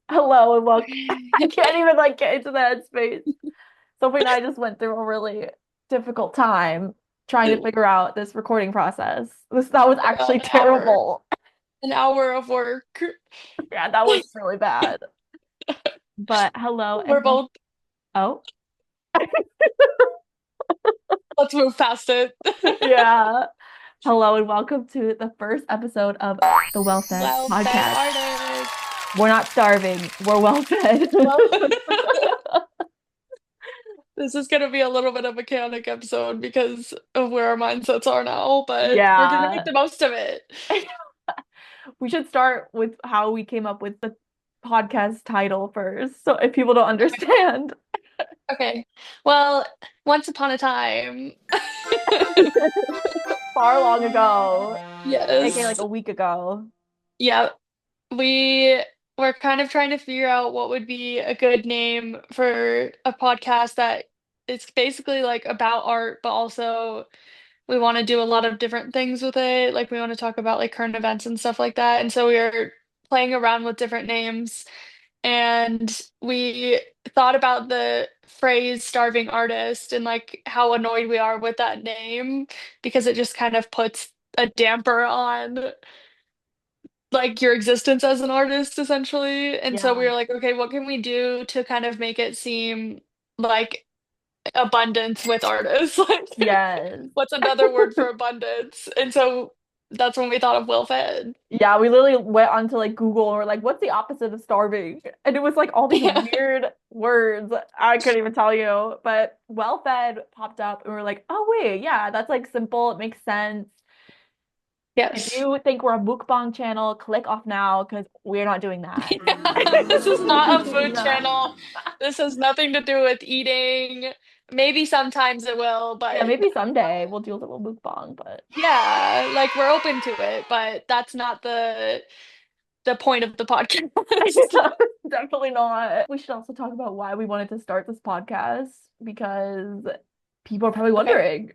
Hello and welcome. I can't even get into that space. Sophie and I just went through a really difficult time trying to figure out this recording process. That was Yeah, actually terrible. an hour of work. Yeah, that was really bad. But hello We're and welcome. both, Oh, let's move past it. yeah. Hello and welcome to the first episode of the Well Fed Well-fed podcast. artist. We're not starving. We're well fed. Well, this is going to be a little bit of a chaotic episode because of where our mindsets are now, but we're going to make Yeah. the most of it. We should start with how we came up with the podcast title first. So if people don't understand. Okay. Well, once upon a time. Far long ago, aka like Yes. a week ago. Yeah. We were kind of trying to figure out what would be a good name for a podcast that it's basically like about art, but also we want to do a lot of different things with it. Like we want to talk about like current events and stuff like that. And so we were playing around with different names and we thought about the phrase starving artist and like how annoyed we are with that name because it just kind of puts a damper on like your existence as an artist essentially. And so Yeah. we were like, okay, what can we do to kind of make it seem like abundance with artists? Like Yes. what's another word for abundance? And so that's when we thought of well fed. Yeah, we literally went onto Google and we're like, what's the opposite of starving? And it was like all these Yeah. weird words. I couldn't even tell you. But well fed popped up and we are like, oh wait, yeah, that's simple. It makes sense. If Yes. you think we're a mukbang channel, click off now because we're not doing that. This is not a food Yeah. channel. This has nothing to do with eating. Maybe sometimes it will, Yeah, but maybe someday we'll do a little mukbang, but yeah, like we're open to it, but that's not the point of the podcast. yeah, definitely not. We should also talk about why we wanted to start this podcast because people are probably Okay. wondering.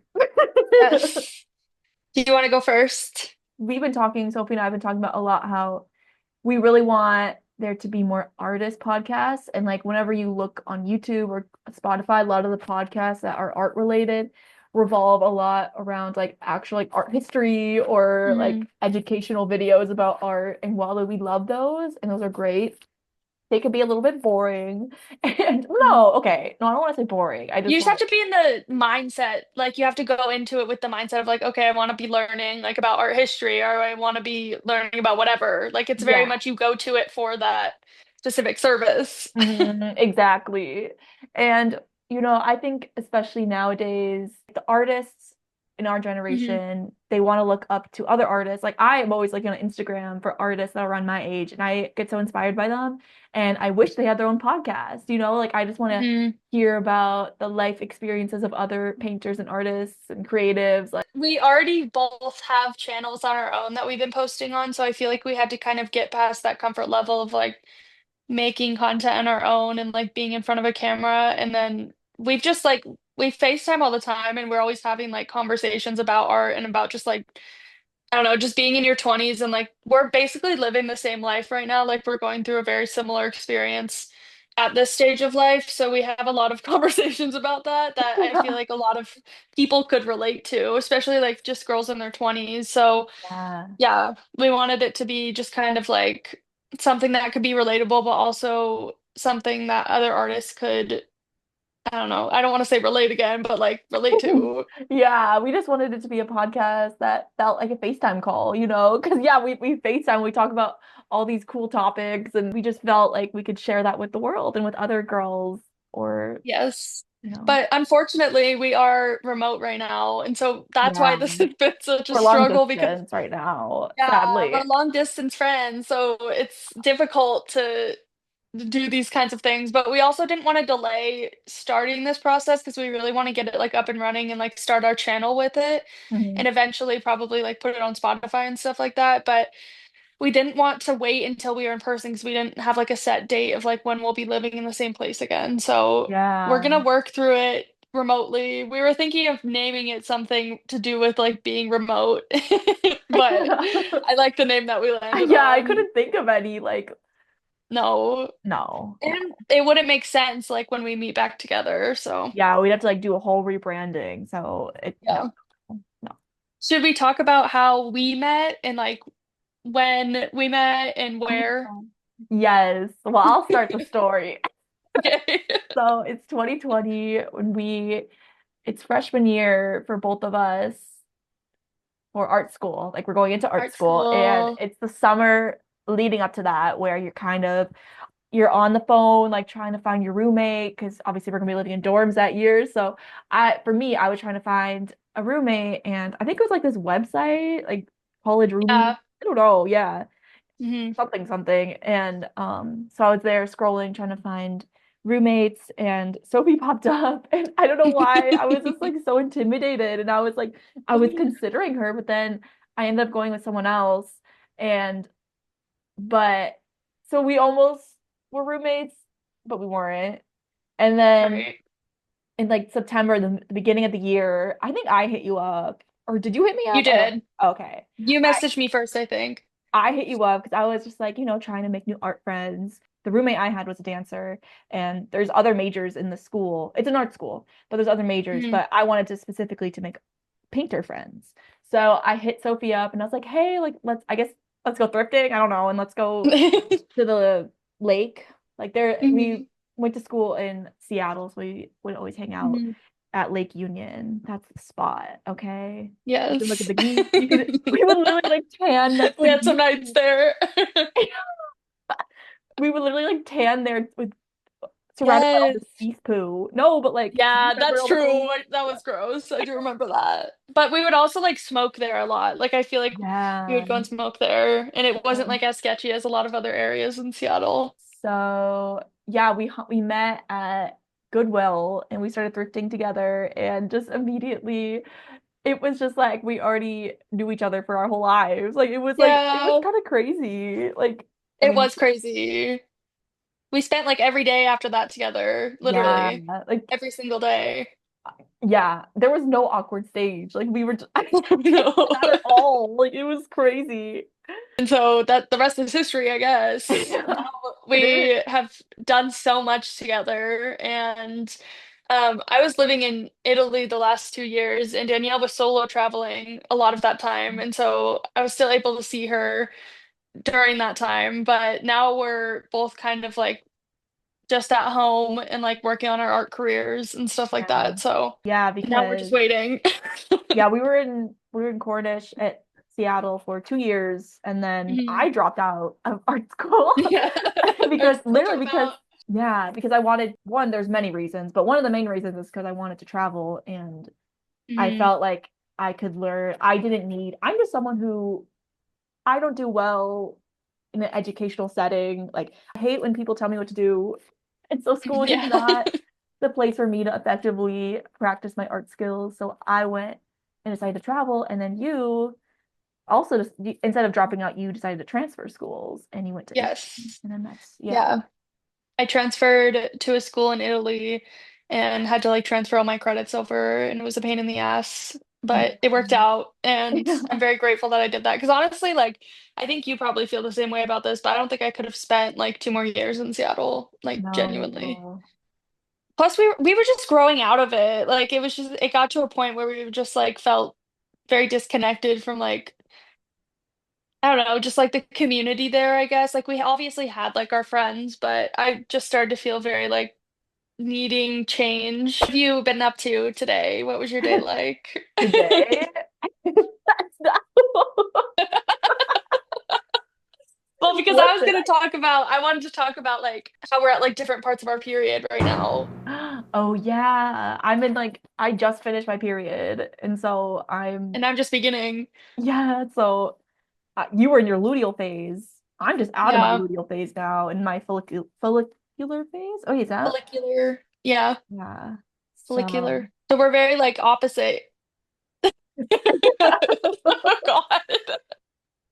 Yes. Do you want to go first? We've been talking, Sophie and I have been talking about a lot how we really want there to be more artist podcasts. And whenever you look on YouTube or Spotify, a lot of the podcasts that are art related revolve a lot around actual art history or Mm. educational videos about art. And while we love those and those are great, they could be a little bit boring. And no, okay, no, I don't want to say boring. I You just just have want to be in the mindset, like you have to go into it with the mindset of like, okay, I want to be learning like about art history or I want to be learning about whatever. Like it's very yeah. much you go to it for that specific service. Exactly. And, I think especially nowadays, the artists in our Hmm. generation, they want to look up to other artists. Like I am always looking on Instagram for artists that are around my age, and I get so inspired by them. And I wish they had their own podcast, I just want to Hmm. hear about the life experiences of other painters and artists and creatives. We already both have channels on our own that we've been posting on, so I feel like we had to kind of get past that comfort level of like making content on our own and like being in front of a camera. And then we've just like we FaceTime all the time and we're always having like conversations about art and about just like I don't know, just being in your 20s and like we're basically living the same life right now. Like we're going through a very similar experience at this stage of life. So we have a lot of conversations about that I feel like a lot of people could relate to, especially like just girls in their 20s. So Yeah. yeah, we wanted it to be just kind of like something that could be relatable, but also something that other artists could, I don't know, I don't want to say relate again, but like relate to. Yeah, we just wanted it to be a podcast that felt like a FaceTime call, Because yeah, we FaceTime, we talk about all these cool topics and we just felt like we could share that with the world and with other girls or, Yes. you know. But unfortunately, we are remote right now. And so that's why Yeah. this has been such a We're long struggle because, distance right now, yeah, sadly. we're long distance friends. So it's difficult to do these kinds of things. But we also didn't want to delay starting this process because we really want to get it like up and running and like start our channel with it Mhm. and eventually probably like put it on Spotify and stuff like that. But we didn't want to wait until we were in person because we didn't have like a set date of like when we'll be living in the same place again. So we're Yeah. gonna work through it remotely. We were thinking of naming it something to do with like being remote, but I like the name that we landed Yeah, I on. couldn't think of any No. No, no. And it wouldn't make sense like when we meet back together. So, Yeah, we'd have to like do a whole rebranding. So it no, yeah. no. Should we talk about how we met and like when we met and Oh, where? yes. Well, I'll start the story. Okay. So it's 2020 when it's freshman year for both of us for art school. Like we're going into art Art school and school. it's the summer leading up to that where you're on the phone like trying to find your roommate because obviously we're gonna be living in dorms that year. So for me, I was trying to find a roommate and I think it was like this website, like college roomie. Yeah. I don't know, yeah. Hmm. Something something. And so I was there scrolling trying to find roommates and Sophie popped up and I don't know why. I was just like so intimidated and I was considering her, but then I ended up going with someone else and but so we almost were roommates, but we weren't. And then Right. in like September, the beginning of the year, I think I hit you up. Or did you hit me You up? I don't. did. Okay. You I messaged me first, I think. I hit you up because I was just like, trying to make new art friends. The roommate I had was a dancer, and there's other majors in the school. It's an art school, but there's other majors. Hmm. But I wanted to specifically to make painter friends. So I hit Sophie up and I was like, hey, like let's go thrifting. I don't know, and let's go to the lake. Like we Hmm. went to school in Seattle, so we would always hang out Hmm. at Lake Union. That's the spot, okay? You can look at Yes. the geese. We would literally like tan next We to had some geese. nights there. We would literally like tan there with surrounded by all Yes. this geese poo. No, but like, do you Yeah, remember that's all the true. food? That was gross. I do remember that. But we would also like smoke there a lot. Like I feel like we Yeah. would go and smoke there, and it wasn't Yeah. like as sketchy as a lot of other areas in Seattle. So yeah, we met at Goodwill and we started thrifting together and just immediately it was just like we already knew each other for our whole lives. Like it was Yeah, kind of crazy. Like I it mean, was crazy. We spent like every day after that together, yeah, literally like every single day. yeah, there was no awkward stage. Like we were just, No. not at all. Like it was crazy. And so that the rest is history, I guess. Now Yeah, it is. we have done so much together. And I was living in Italy the last 2 years, and Danielle was solo traveling a lot of that time. And so I was still able to see her during that time. But now we're both kind of like just at home and like working on our art careers and stuff like Yeah. that. So Yeah, now we're just because waiting. yeah, we were in Cornish at Seattle for 2 years, and then Mhm. I dropped out of art school Yeah. Our because school literally dropout. because I wanted one, there's many reasons, but one of the main reasons is because I wanted to travel and I Hmm. felt like I could learn. I'm just someone who I don't do well in an educational setting. Like I hate when people tell me what to do. And so school is just Yeah. not the place for me to effectively practice my art skills. So I went and decided to travel. And then you also just instead of dropping out, you decided to transfer schools and you went to Italy. Yes. And then that's yeah. Yeah. I transferred to a school in Italy and had to like transfer all my credits over, and it was a pain in the ass, but it worked out. And I'm very grateful that I did that because honestly, like, I think you probably feel the same way about this, but I don't think I could have spent like 2 more years in Seattle, like, genuinely. No. Plus, we were just growing out of it. Like, it was just, it got to a point where we just like felt very disconnected from like, I don't know, just like the community there, I guess. Like, we obviously had like our friends, but I just started to feel very like needing change. What have you been up to today? What was your day like? Today. That's not Well, because I was listen. gonna talk about, I wanted to talk about like how we're at like different parts of our period right now. Oh yeah. I just finished my period. And so I'm And I'm just beginning. yeah, so you were in your luteal phase. I'm just out of my Yeah. luteal phase now in my follicular phase. Oh, is that? Follicular. Yeah. Yeah. So Follicular. So we're very like opposite. Oh God.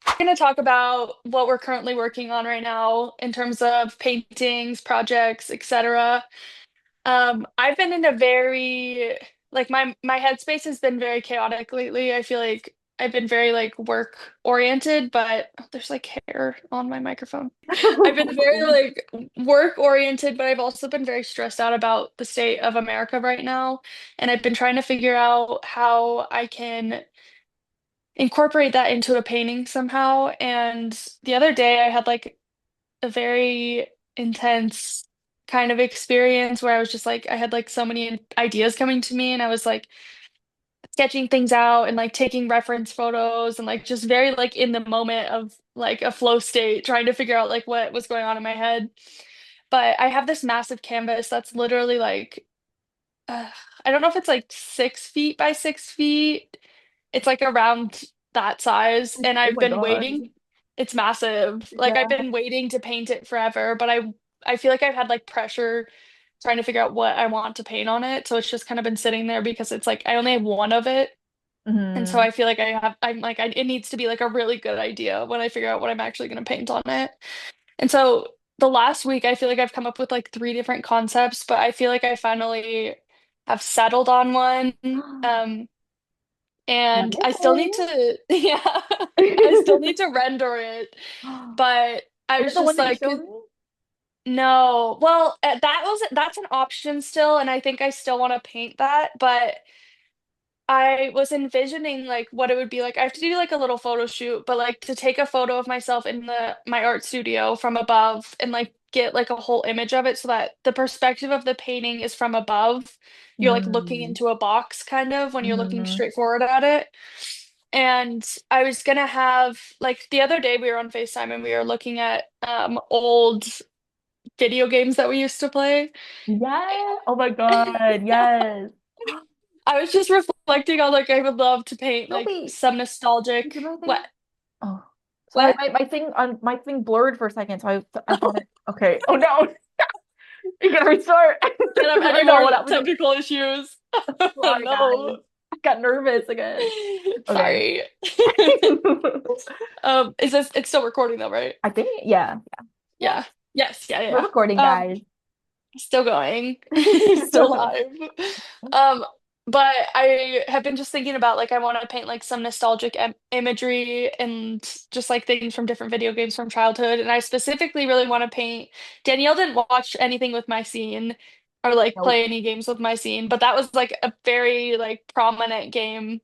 We're going to talk about what we're currently working on right now in terms of paintings, projects, etc. I've been in a very like my headspace has been very chaotic lately. I feel like I've been very like work oriented, but oh, there's like hair on my microphone. I've been very like work oriented, but I've also been very stressed out about the state of America right now. And I've been trying to figure out how I can incorporate that into a painting somehow. And the other day I had like a very intense kind of experience where I was just like, I had like so many ideas coming to me, and I was like sketching things out and like taking reference photos and like just very like in the moment of like a flow state, trying to figure out like what was going on in my head. But I have this massive canvas that's literally like, uh, I don't know if it's like 6 feet by 6 feet. It's like around that size. And Oh I've my been God. waiting. It's massive. Like I've Yeah. been waiting to paint it forever, but I feel like I've had like pressure trying to figure out what I want to paint on it. So it's just kind of been sitting there because it's like I only have one of it. And so Hmm. I feel like I'm like, it needs to be like a really good idea when I figure out what I'm actually going to paint on it. And so the last week, I feel like I've come up with like three different concepts, but I feel like I finally have settled on one. And I still need Yay. to, yeah, I still need to render it. But I Is it was the one just that you like, showed me? no, well, that's an option still. And I think I still want to paint that, but I was envisioning like what it would be like. I have to do like a little photo shoot, but like to take a photo of myself in the my art studio from above and like get like a whole image of it so that the perspective of the painting is from above. You're like looking Mm. into a box kind of when you're looking Hmm. straight forward at it. And I was gonna have like the other day we were on FaceTime and we were looking at old video games that we used to play. Yeah. Oh my God. Yes. I was just reflecting on like I would love to paint No, like wait. some Did nostalgic my what thing? Oh, sorry. what My thing blurred for a second, so I thought it. Okay. Oh no. You gotta restart. I can't have don't any know more what happened. technical issues. Sorry, No. guys. I got nervous again. Okay. Sorry. Is this it's still recording though, right? I think, yeah. Yeah. Yeah. Yes, yeah, We're yeah. recording, Yeah. guys. Still going. Still live. Um, but I have been just thinking about like I want to paint like some nostalgic imagery and just like things from different video games from childhood. And I specifically really want to paint. Danielle didn't watch anything with my scene or like Nope. play any games with my scene, but that was like a very like prominent game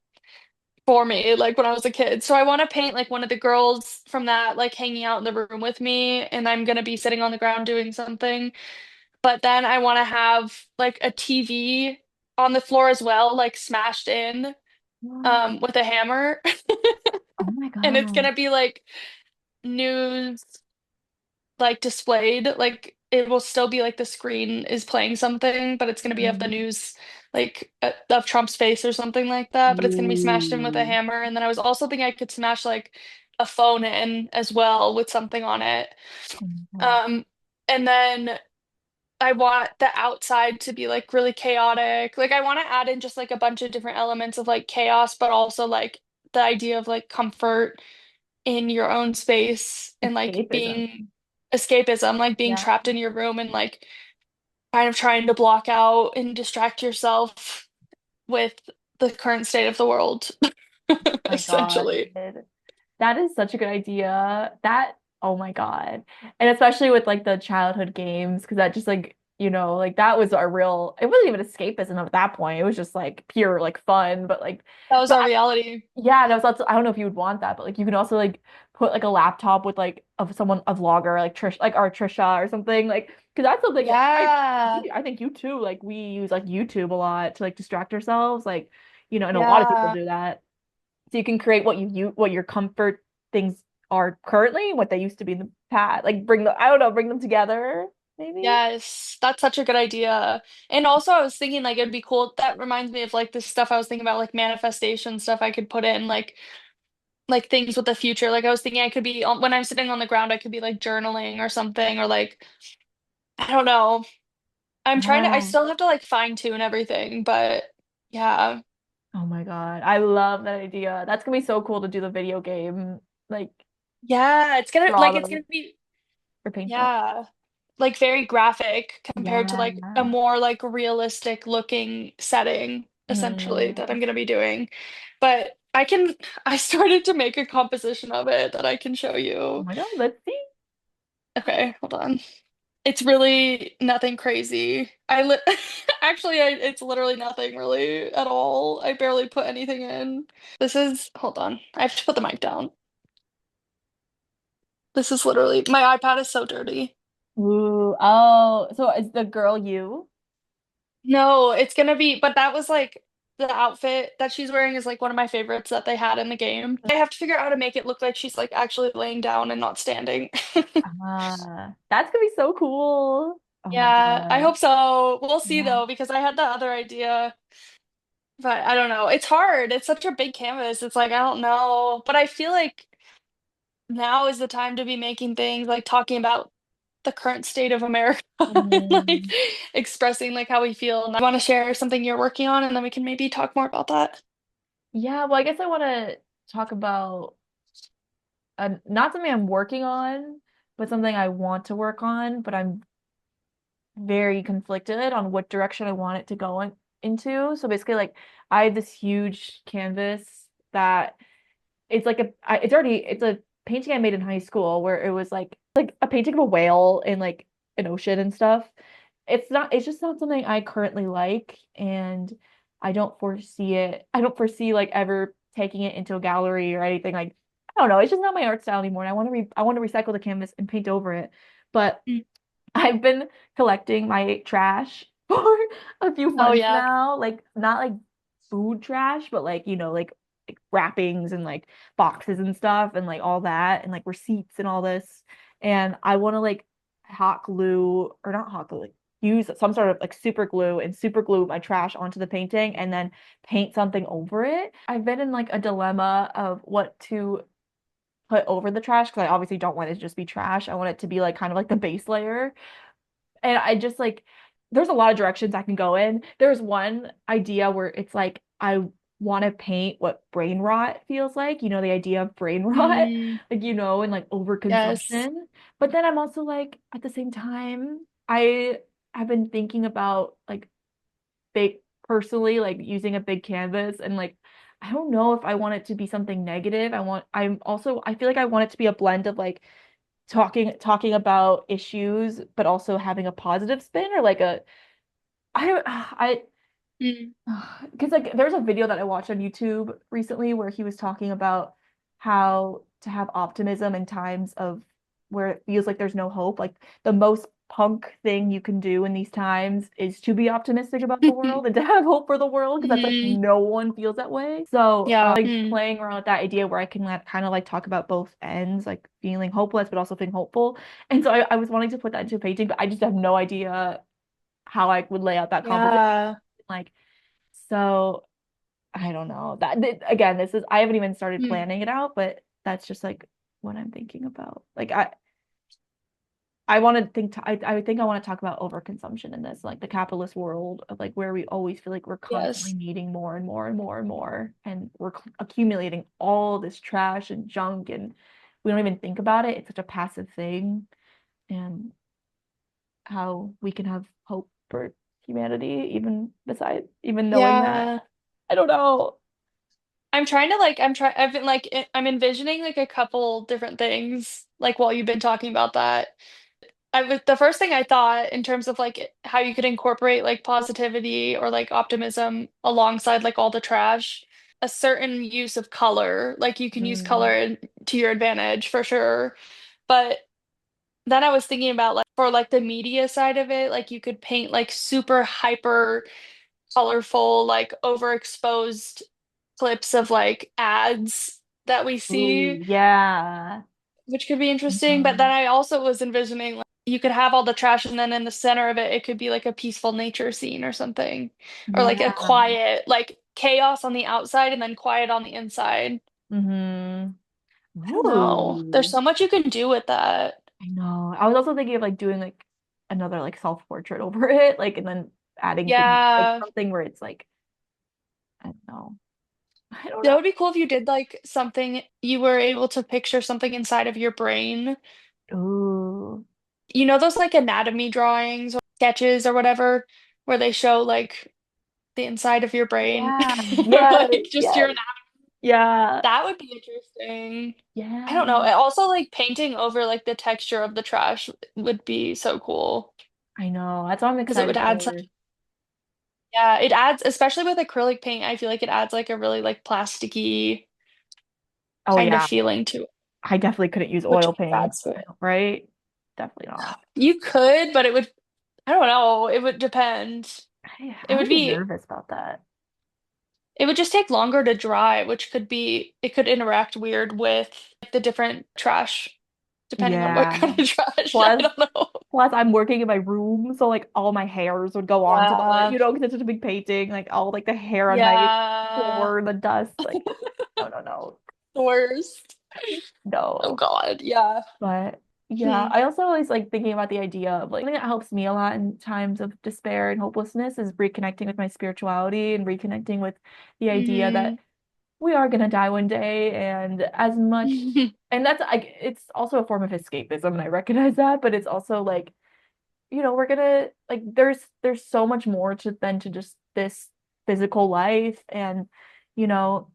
for me like when I was a kid. So I want to paint like one of the girls from that like hanging out in the room with me, and I'm gonna be sitting on the ground doing something. But then I want to have like a TV on the floor as well, like smashed in with a hammer. Oh my And it's God. gonna be like news like displayed. Like it will still be like the screen is playing something, but it's gonna be of the Mm. news like of Trump's face or something like that. But it's gonna be smashed in with a Ooh. hammer. And then I was also thinking I could smash like a phone in as well with something on it. Oh my God. Um, and then I want the outside to be like really chaotic. Like I want to add in just like a bunch of different elements of like chaos, but also like the idea of like comfort in your own space and like Escapism. being escapism, like being Yeah. trapped in your room and like kind of trying to block out and distract yourself with the current state of the world, My God. essentially. That is such a good idea. Oh my God. And especially with like the childhood games, because that just like, like that was our real, it wasn't even escapism at that point. It was just like pure like fun. But like, That was but our reality. yeah, that was also, I don't know if you would want that, but like you can also like put like a laptop with like a vlogger, like Trish, like our Trisha or something, like, because that's something Yeah. I think you too, like we use like YouTube a lot to like distract ourselves, like, and a lot of people Yeah. do that. So you can create what your comfort things are currently, what they used to be in the past. Like I don't know, bring them together, maybe. Yes, that's such a good idea. And also, I was thinking like it'd be cool. That reminds me of like this stuff I was thinking about, like manifestation stuff I could put in, like things with the future. Like I was thinking I could be when I'm sitting on the ground, I could be like journaling or something, or like I don't know. I Yeah. still have to like fine tune everything, but yeah, Oh my God. I love that idea. That's gonna be so cool to do the video game, like yeah, draw it's those gonna be or paint them. yeah, like very graphic compared to like a Yeah. more like realistic looking setting, essentially, Mm. that I'm gonna be doing. But I started to make a composition of it that I can show Oh you. my God, let's see. Okay, hold on. It's really nothing crazy. Actually, it's literally nothing really at all. I barely put anything in. Hold on. I have to put the mic down. This is literally, my iPad is so dirty. Ooh, oh, so is the girl you? No, it's gonna be, but that was like the outfit that she's wearing is like one of my favorites that they had in the game. I have to figure out how to make it look like she's like actually laying down and not standing. That's gonna be so cool. Oh my Yeah, I God. hope so. We'll see Yeah. though, because I had the other idea, but I don't know. It's hard. It's such a big canvas. It's like, I don't know. But I feel like now is the time to be making things like talking about the current state of America and like Mhm. expressing like how we feel. And I want to share something you're working on, and then we can maybe talk more about that. Yeah, well, I guess I want to talk about not something I'm working on, but something I want to work on, but I'm very conflicted on what direction I want it to go into. So basically, like, I have this huge canvas that it's like it's a painting I made in high school where it was like a painting of a whale in like an ocean and stuff. It's just not something I currently like, and I don't foresee like ever taking it into a gallery or anything. Like, I don't know, it's just not my art style anymore. And I want to recycle the canvas and paint over it. But Mm. I've been collecting my trash for a few Oh months yeah. now. Like, not like food trash, but like, like wrappings and like boxes and stuff and like all that and like receipts and all this. And I want to like hot glue or not hot glue, like use some sort of like super glue and super glue my trash onto the painting and then paint something over it. I've been in like a dilemma of what to put over the trash because I obviously don't want it to just be trash. I want it to be like kind of like the base layer. And I just like there's a lot of directions I can go in. There's one idea where it's like I want to paint what brain rot feels like, the idea of brain rot, Mm, like and like yes. overconsumption. But then I'm also like at the same time, I have been thinking about like big personally like using a big canvas and like I don't know if I want it to be something negative. I feel like I want it to be a blend of like talking about issues but also having a positive spin or like a I don't I Mm, because like there's a video that I watched on YouTube recently where he was talking about how to have optimism in times of where it feels like there's no hope. Like the most punk thing you can do in these times is to be optimistic about the world and to have hope for the world because that's like mm, no one feels that way. So yeah. like Mm, playing around with that idea where I can like, kind of like talk about both ends, like feeling hopeless but also feeling hopeful. And so I was wanting to put that into a painting, but I just have no idea how I would lay out that composition. yeah. Like so I don't know. Again, this is I haven't even started Mm, planning it out, but that's just like what I'm thinking about. Like I want to I think I want to talk about overconsumption in this, like the capitalist world of like where we always feel like we're constantly yes. needing more and more and more and more, and we're accumulating all this trash and junk, and we don't even think about it. It's such a passive thing, and how we can have hope for humanity, even knowing that. Yeah. I don't know. I've been like I'm envisioning like a couple different things like while you've been talking about that. The first thing I thought in terms of like how you could incorporate like positivity or like optimism alongside like all the trash, a certain use of color, like you can use Mm. color to your advantage for sure. But then I was thinking about like for like the media side of it, like you could paint like super hyper colorful, like overexposed clips of like ads that we see, Ooh, yeah. which could be interesting. But then Mhm. I also was envisioning like you could have all the trash and then in the center of it, it could be like a peaceful nature scene or something, or like a Yeah. quiet, like chaos on the outside and then quiet on the inside. Hmm. I don't know. There's Ooh. so much you can do with that. I know. I was also thinking of like doing like another like self-portrait over it, like and then adding things like Yeah. something where it's like, I don't know. I don't That know. would be cool if you did like something you were able to picture something inside of your brain. Ooh. You know those like anatomy drawings or sketches or whatever where they show like the inside of your brain Yeah. or Yes. like just your Yes. anatomy. Yeah. That would be interesting. I don't know. Yeah. And also, like painting over like the texture of the trash would be so cool I know. That's what I'm because it would excited add such, for. yeah, it adds, especially with acrylic paint, I feel like it adds like a really like plasticky Oh kind of yeah. feeling to it, I definitely couldn't use which oil paint, adds to it. right? Definitely not. You could, but it would, I don't know, it would depend. I It would would be be, nervous about that. it would just take longer to dry, which could be, it could interact weird with like, the different trash, depending on what Yeah. kind of trash. I Plus, don't know. plus I'm working in my room, so like all my hairs would go onto the art, Yeah. because it's such a big painting, like all like the hair on my Yeah. floor, the dust, like no, no, no, The worst. Oh no. God. Yeah. But yeah, Hmm. I also always like thinking about the idea of like something that helps me a lot in times of despair and hopelessness is reconnecting with my spirituality and reconnecting with the idea that Hmm. we are gonna die one day, and as much, and that's like it's also a form of escapism, and I recognize that, but it's also like, we're gonna like there's so much more to than to just this physical life, and you know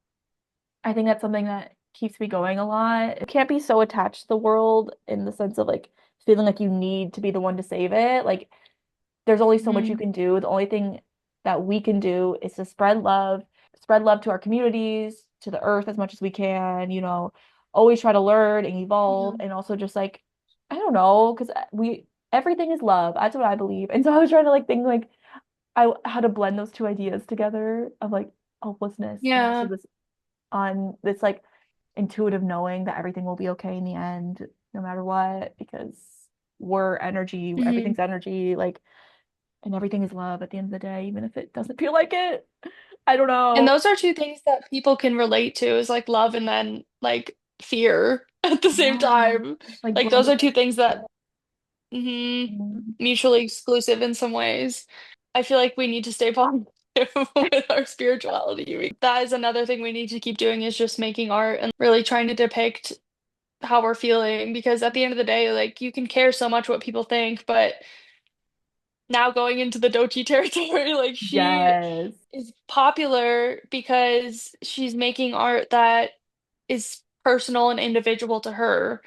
I think that's something that keeps me going a lot. It can't be so attached to the world in the sense of like feeling like you need to be the one to save it. Like there's only so much you Hmm. can do. The only thing that we can do is to spread love to our communities, to the earth as much as we can, always try to learn and evolve, Yeah. and also just like, I don't know, because everything is love. That's what I believe. And so I was trying to like think like how to blend those two ideas together of like hopelessness and also Yeah. this like intuitive knowing that everything will be okay in the end, no matter what, because we're energy, Hmm. everything's energy, like, and everything is love at the end of the day, even if it doesn't feel like it. I don't And know. those are two things that people can relate to is like love and then like fear at the same Yeah. time. Like Like those blending are two things that them. mutually exclusive in some ways. I feel like we need to stay positive with our spirituality. That is another thing we need to keep doing is just making art and really trying to depict how we're feeling because at the end of the day, like you can care so much what people think, but now going into the Doechii territory, like she Yes. is popular because she's making art that is personal and individual to her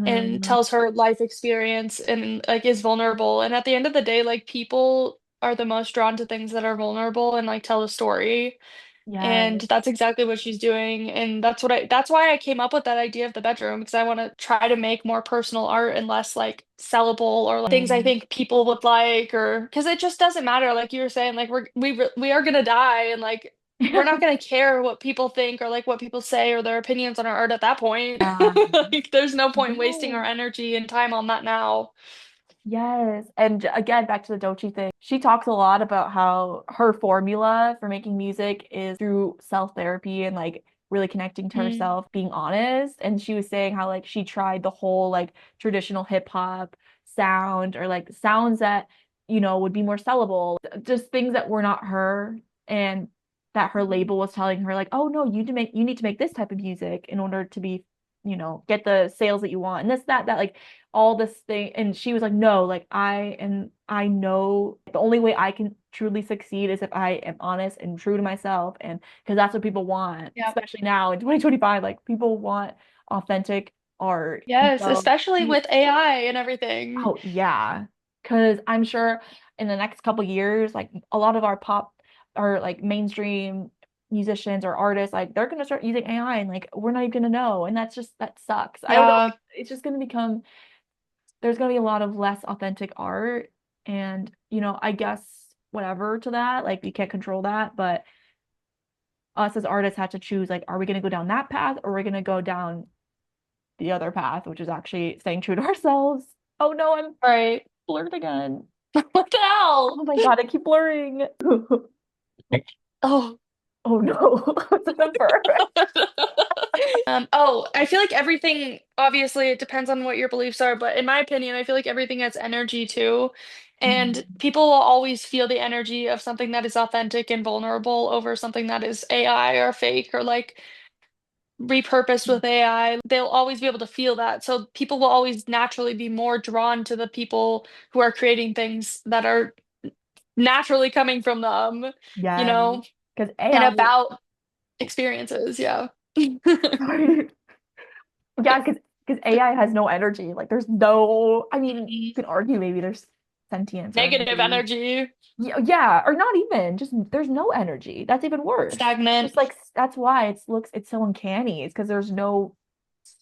and Hmm. tells her life experience and like is vulnerable. And at the end of the day, like people are the most drawn to things that are vulnerable and like tell a story. And Yes. that's exactly what she's doing. And that's why I came up with that idea of the bedroom because I want to try to make more personal art and less like sellable or like, things I Mm. think people would like or because it just doesn't matter. Like you were saying, like we are gonna die and like we're not gonna care what people think or like what people say or their opinions on our art at that point. Yeah. Like there's no point wasting our Yes. energy and time on that now. Yes. And again, back to the Doechii thing. She talks a lot about how her formula for making music is through self-therapy and like really connecting to Mm, herself, being honest. And she was saying how like she tried the whole like traditional hip hop sound or like sounds that, would be more sellable, just things that were not her, and that her mm, label was telling her like, oh no, you need to make this type of music in order to be, get the sales that you want and this, that like all this thing. And she was like, no, like I know the only way I can truly succeed is if I am honest and true to myself, and because that's what people want, yeah. especially now in 2025, like people want authentic art. And Yes, so especially with AI and everything. oh yeah, because I'm sure in the next couple years, like a lot of our pop or like mainstream musicians or artists, like they're gonna start using AI, and like we're not even gonna know, and that sucks. I don't know, Yeah. it's just gonna become, there's going to be a lot of less authentic art, and I guess whatever to that, like we can't control that, but us as artists have to choose, like, are we going to go down that path, or are we going to go down the other path, which is actually staying true to ourselves. Oh no, I'm Right. blurred again. What the hell? Oh my God, I keep blurring. Oh. Oh no, what's in the blur? Oh, I feel like everything, obviously, it depends on what your beliefs are, but in my opinion, I feel like everything has energy too. And Mhm. people will always feel the energy of something that is authentic and vulnerable over something that is AI or fake or like repurposed with AI. They'll always be able to feel that. So people will always naturally be more drawn to the people who are creating things that are naturally coming from them, you Yes, know, because and AI, about experiences. Yeah. Sorry. Yeah, because AI has no energy. Like there's no, I mean, you Mhm. can argue maybe there's sentience or Negative energy. energy, Yeah, yeah, or not even, just there's no energy. That's even worse. stagnant. Just like that's why it's so uncanny. It's because there's no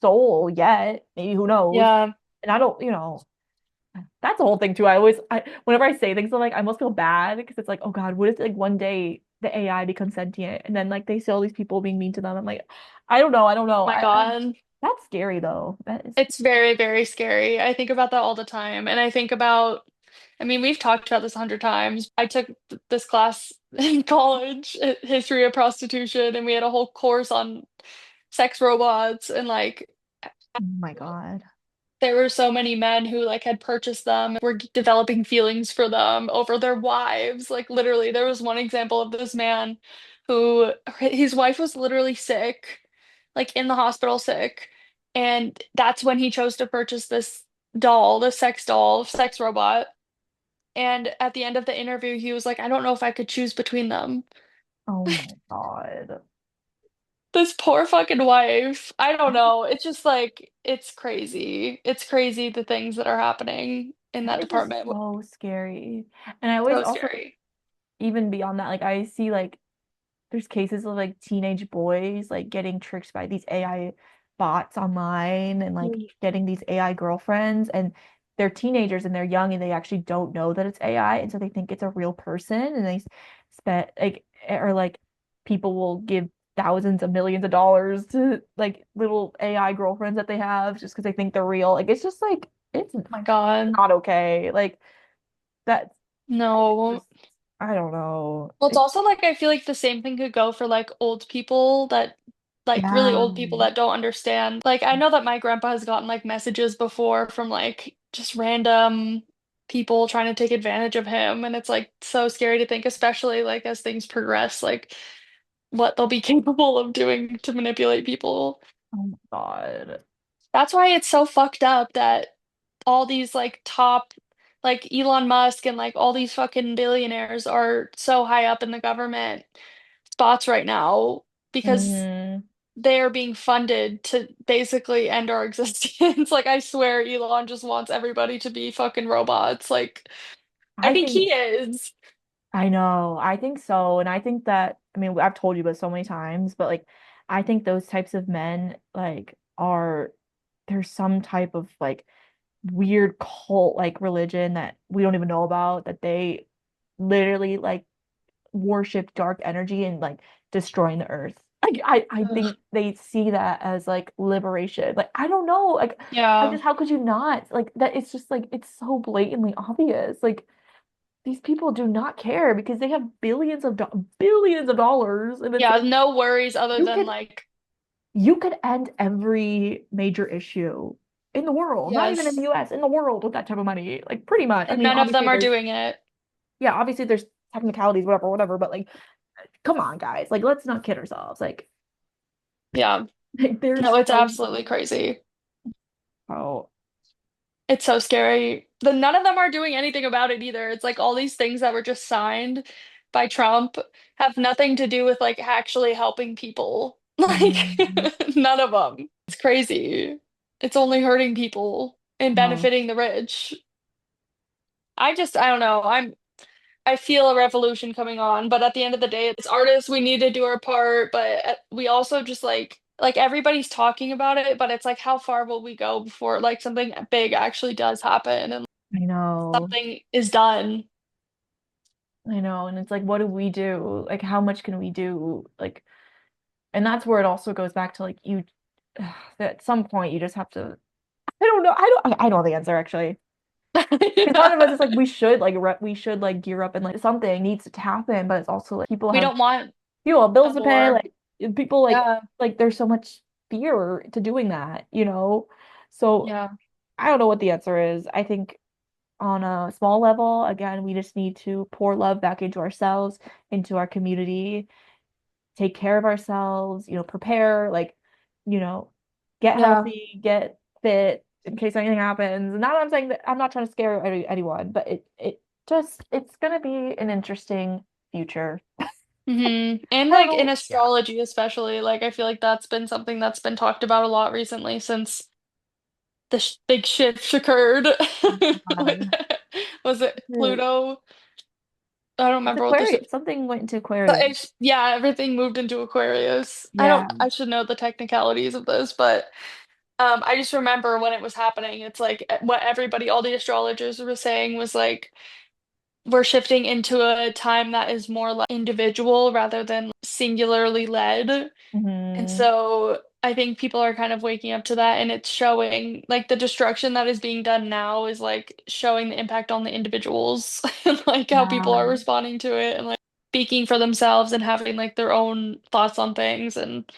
soul yet. Maybe who knows? Yeah. And I don't, that's the whole thing too. Whenever I say things, I'm like, I almost feel bad because it's like, oh God, what if like one day the AI becomes sentient and then like they see all these people being mean to them? I'm like, I don't know, I don't know. My God. That's scary though. That is, It's very, very scary. I think about that all the time. And I think about, I mean, we've talked about this 100 times. I took this class in college, history of prostitution, and we had a whole course on sex robots and like oh my God. there were so many men who like had purchased them, were developing feelings for them over their wives. Like literally, there was one example of this man who his wife was literally sick, like in the hospital sick, and that's when he chose to purchase this doll, this sex doll, sex robot. And at the end of the interview, he was like, I don't know if I could choose between them. Oh my God. This poor fucking wife. I don't know. It's just like, it's crazy. It's crazy the things that are happening in That that is just department. so scary. And I always So also, scary. even beyond that, like I see like there's cases of like teenage boys like getting tricked by these AI bots online and like Mm. getting these AI girlfriends, and they're teenagers and they're young and they actually don't know that it's AI, and so they think it's a real person, and they spend like or like people will give thousands of millions of dollars to like little AI girlfriends that they have just because they think they're real. Like it's just like it's My God. not okay. Like that's No. just I don't know. Well, it's also like I feel like the same thing could go for like old people that like really Yeah. old people that don't understand. Like I know that my grandpa has gotten like messages before from like just random people trying to take advantage of him, and it's like so scary to think, especially like as things progress, like what they'll be capable of doing to manipulate people. Oh my God. That's why it's so fucked up that all these like top like Elon Musk and like all these fucking billionaires are so high up in the government spots right now because Hmm. they are being funded to basically end our existence. Like I swear Elon just wants everybody to be fucking robots. Like I I think think he is. I know. I think so. And I think that, I mean, I've told you this so many times, but like, I think those types of men, like, there's some type of like weird cult, like religion that we don't even know about, that they literally like worship dark energy and like destroying the earth. Like, I Ugh. think they see that as like liberation. Like, I don't know. Like, Yeah. how could you not? Like, that it's just like, it's so blatantly obvious. Like, these people do not care because they have billions of dollars, and it's Yeah, like no worries other you than could like you could end every major issue in the world, not even in the yes. US, in the world with that type of money. Like pretty much. I And mean, none of them obviously are there's doing it. yeah, obviously there's technicalities, whatever, but like come on, guys. Like let's not kid ourselves. Like, Yeah. like there's No, it's so absolutely crazy. oh It's so scary. The none of them are doing anything about it either. It's like all these things that were just signed by Trump have nothing to do with like actually helping people. Like mm, none of them. It's crazy. It's only hurting people and oh benefiting the rich. I don't know. I feel a revolution coming on, but at the end of the day, it's artists, we need to do our part, but we also just like everybody's talking about it, but it's like how far will we go before like something big actually does happen and I know. something is done. I know. And it's like what do we do? Like how much can we do? Like and that's where it also goes back to like you at some point you just have to I don't know. I don't know the answer actually. Because part of us is like we should like gear up and like something needs to happen, but it's also like We don't want people have a bills to pay, war. like people Yeah, like there's so much fear to doing that, you know? So yeah, I don't know what the answer is. I think on a small level, again, we just need to pour love back into ourselves, into our community, take care of ourselves, prepare, like, you know, get yeah. healthy, get fit in case anything happens. Not that I'm saying that I'm not trying to scare anyone, but it's gonna be an interesting future. And I don't like in know. Yeah. astrology, especially, like I feel like that's been something that's been talked about a lot recently since the sh big shift occurred with, Uh, was it it's Pluto? I don't remember what the Aquarius. shift. Something went into But Aquarius. yeah, everything moved into Aquarius. Yeah. I should know the technicalities of this, but I just remember when it was happening, it's like what everybody, all the astrologers were saying was like we're shifting into a time that is more like individual rather than singularly led. And Hmm. so I think people are kind of waking up to that, and it's showing like the destruction that is being done now is like showing the impact on the individuals and like how people Yeah. are responding to it and like speaking for themselves and having like their own thoughts on things. And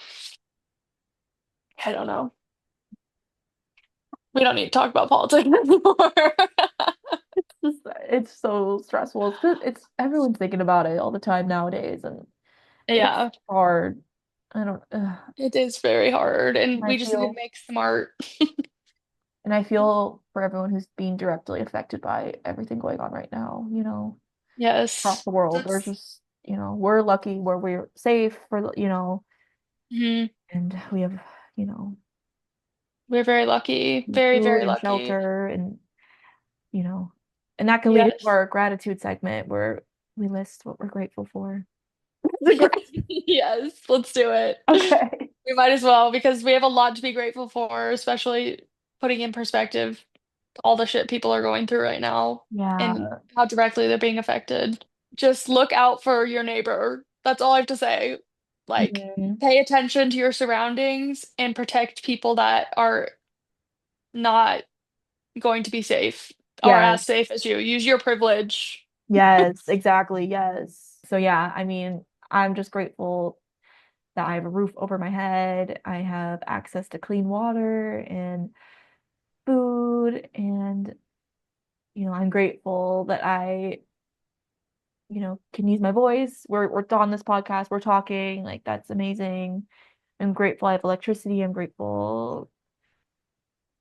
I don't know. We don't need to talk about politics anymore. It's so stressful. It's everyone's thinking about it all the time nowadays, and it's Yeah, hard. I don't, it is very hard, and and I we just need to feel make smart. and I feel for everyone who's being directly affected by everything going on right now, across Yes. the world. We're That's just, we're lucky where we're safe mhm. and we have, you know, We're very lucky. Very, food very and lucky. shelter you know, and that can lead into Yes. our gratitude segment where we list what we're grateful for. Yeah. Yes, let's do it. Okay. We might as well because we have a lot to be grateful for, especially putting in perspective all the shit people are going through right now and Yeah. how directly they're being affected. Just look out for your neighbor. That's all I have to say. Like, Mhm. pay attention to your surroundings and protect people that are not going to be safe or Yes. as safe as you. Use your privilege. Yes, exactly. Yes. So yeah, I mean, I'm just grateful that I have a roof over my head. I have access to clean water and food and I'm grateful that I, can use my voice. We're on this podcast, we're talking, like that's amazing. I'm grateful I have electricity. I'm grateful,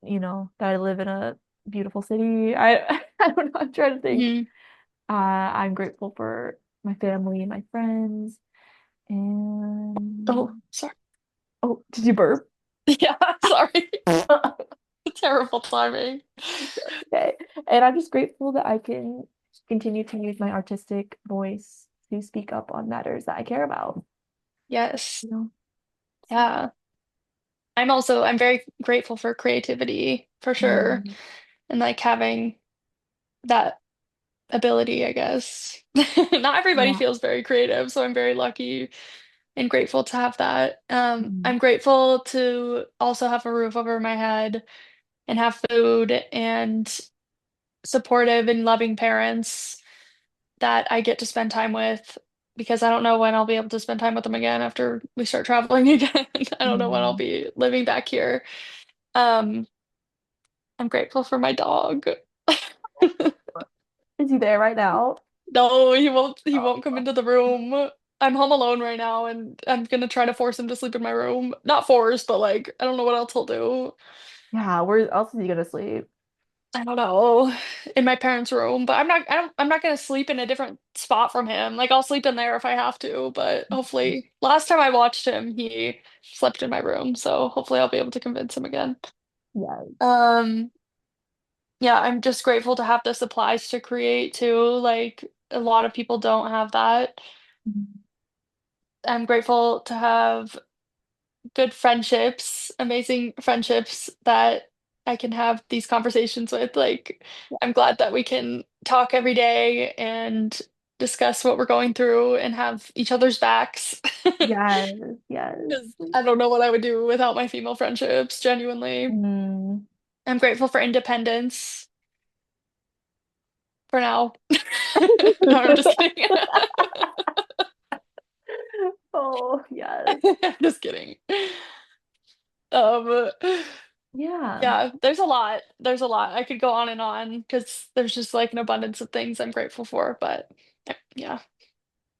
that I live in a beautiful city. I don't know, I'm trying to think. Mhm. I'm grateful for my family and my friends. Oh, And sorry. oh, did you burp? Yeah, sorry. Terrible timing. Okay. And I'm just grateful that I can continue to use my artistic voice to speak up on matters that I care about, Yes. you know? So, Yeah. I'm very grateful for creativity for sure. mm, And like having that ability, I guess. Not everybody yeah. feels very creative, so I'm very lucky and grateful to have that. Mm, I'm grateful to also have a roof over my head and have food and supportive and loving parents that I get to spend time with because I don't know when I'll be able to spend time with them again after we start traveling again. I don't know when I'll mm. be living back here. Um, I'm grateful for my dog. Is he there right now? No, he won't come Oh, into the room. I'm home alone right now and I'm gonna try to force him to sleep in my room. Not force, but like I don't know what else he'll do. yeah. Where else is he gonna sleep? I don't know. In my parents' room, but I'm not gonna sleep in a different spot from him. Like I'll sleep in there if I have to, but hopefully last time I watched him, he slept in my room, so hopefully I'll be able to convince him again. Yeah. Um, yeah, I'm just grateful to have the supplies to create too. Like a lot of people don't have that. Mhm. I'm grateful to have good friendships, amazing friendships that I can have these conversations with. Like, I'm glad that we can talk every day and discuss what we're going through and have each other's backs. Yes, yes. Because I don't know what I would do without my female friendships, genuinely. Mm. I'm grateful for independence for now. No, I'm just kidding. Oh, yes. I'm just kidding. Um, Yeah. Yeah, there's a lot. There's a lot. I could go on and on because there's just like an abundance of things I'm grateful for. But yeah,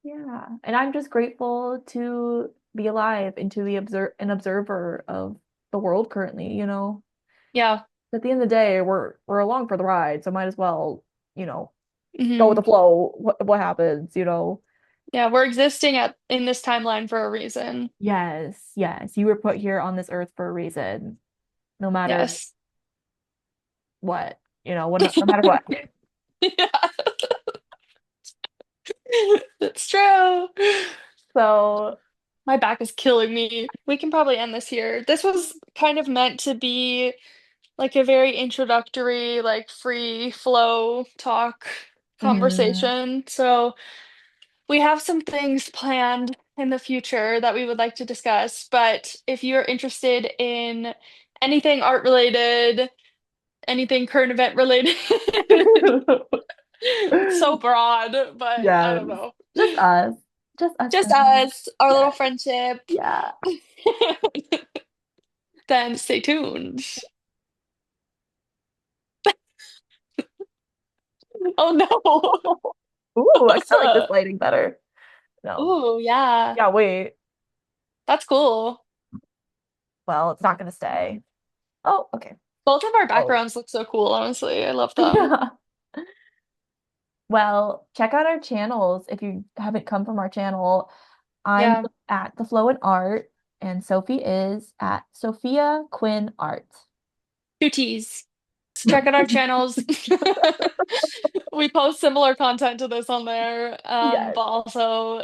Yeah. And I'm just grateful to be alive and to be an observer of the world currently, yeah, At the end of the day, we're along for the ride, so might as well, you know, go with hmm the flow. What happens, Yeah, we're existing at in this timeline for a reason. Yes, yes. You were put here on this earth for a reason, no matter Yes. what, no matter what. Yeah, that's true. So, My back is killing me. We can probably end this here. This was kind of meant to be like a very introductory, like free flow talk mhm. conversation. So we have some things planned in the future that we would like to discuss. But if you're interested in anything art related, anything current event related, it's so broad, but I Yes, don't know. just us, just us Just friends. us, our little Yeah, friendship, yeah. then stay tuned. Oh no. Ooh, I kind What's of like this up? lighting better. No, Oh, yeah. yeah, wait. That's cool. Well, it's not gonna stay. Oh, okay. Both of our Oh, backgrounds look so cool, honestly. I love them. yeah. Well, check out our channels if you haven't come from our channel. I'm Yeah. at The Flow in Art, and Sophie is at Sophia Quinn Art. Two T's. So check out our channels. We post similar content to this on there, Yes. but also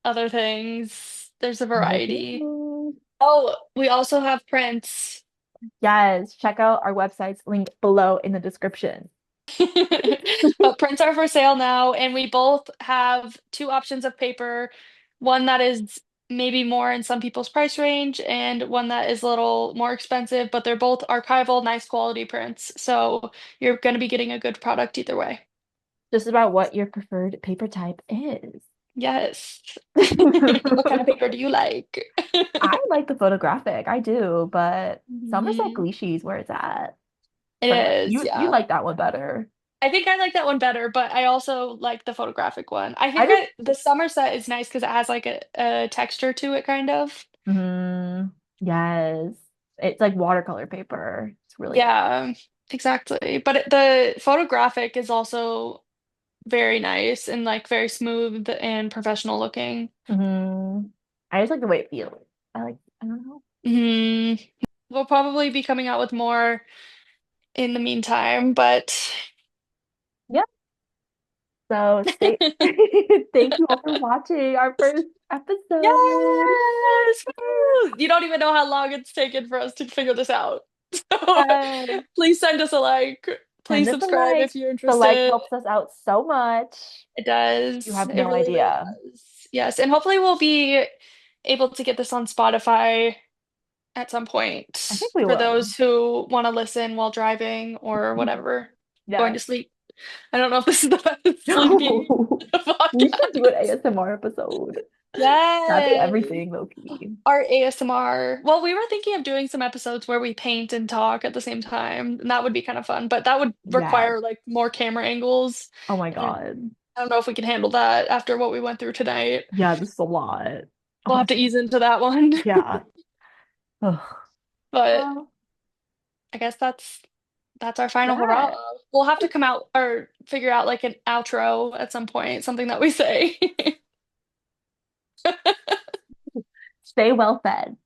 other things. There's a Other variety. things. Oh, we also have prints. Yes, check out our websites linked below in the description. But prints are for sale now, and we both have two options of paper. One that is maybe more in some people's price range, and one that is a little more expensive, but they're both archival, nice quality prints. So you're going to be getting a good product either way. Just about what your preferred paper type is. Yes. What kind of paper do you like? I like the photographic, I do, but Summer Silk Mhm. Leashes where it's at. It But is, you yeah. like that one better. I think I like that one better, but I also like the photographic one. I I think just the Somerset is nice because it has like a texture to it, kind of. yes. It's like watercolor paper. It's really good. Yeah, exactly. But the photographic is also very nice and like very smooth and professional looking. I just like the way it feels. I don't know. Hmm. We'll probably be coming out with more in the meantime, but Yeah. So stay thank you all for watching our first episode. yes! Woo! You don't even know how long it's taken for us to figure this out. So Yes. please send us a like. Send Please us a subscribe like. if you're The like interested. helps us out so much. It You does. have It no really, really idea. does. Yes. And hopefully we'll be able to get this on Spotify at some I point think we for will. those who want to listen while driving or whatever, going Yeah. to sleep. I don't know if this is the best sleeping No. We should do an podcast. ASMR episode. That'd be Yes. everything, low key. Our ASMR. Well, we were thinking of doing some episodes where we paint and talk at the same time, and that would be kind of fun, but that would Yes. require like more camera angles. Oh my And God. I don't know if we can handle that after what we went through tonight. Yeah, this is a lot. We'll have to ease into that one. Yeah. Ugh. But Well, I guess that's our final hurrah. yeah. We'll have to come out or figure out like an outro at some point, something that we say. Stay well fed.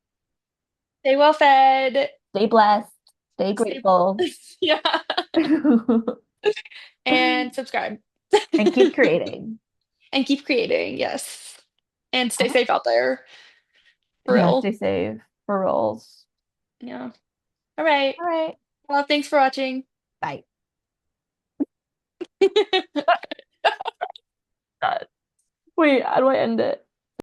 Stay well fed. Stay blessed. Stay Stay grateful. yeah. And And subscribe. keep creating. And keep creating, yes. And stay Oh, safe out there. For yeah, real. stay safe. For reals. Yeah. All right. All right. Well, thanks for watching. Bye. Wait, how do I end it?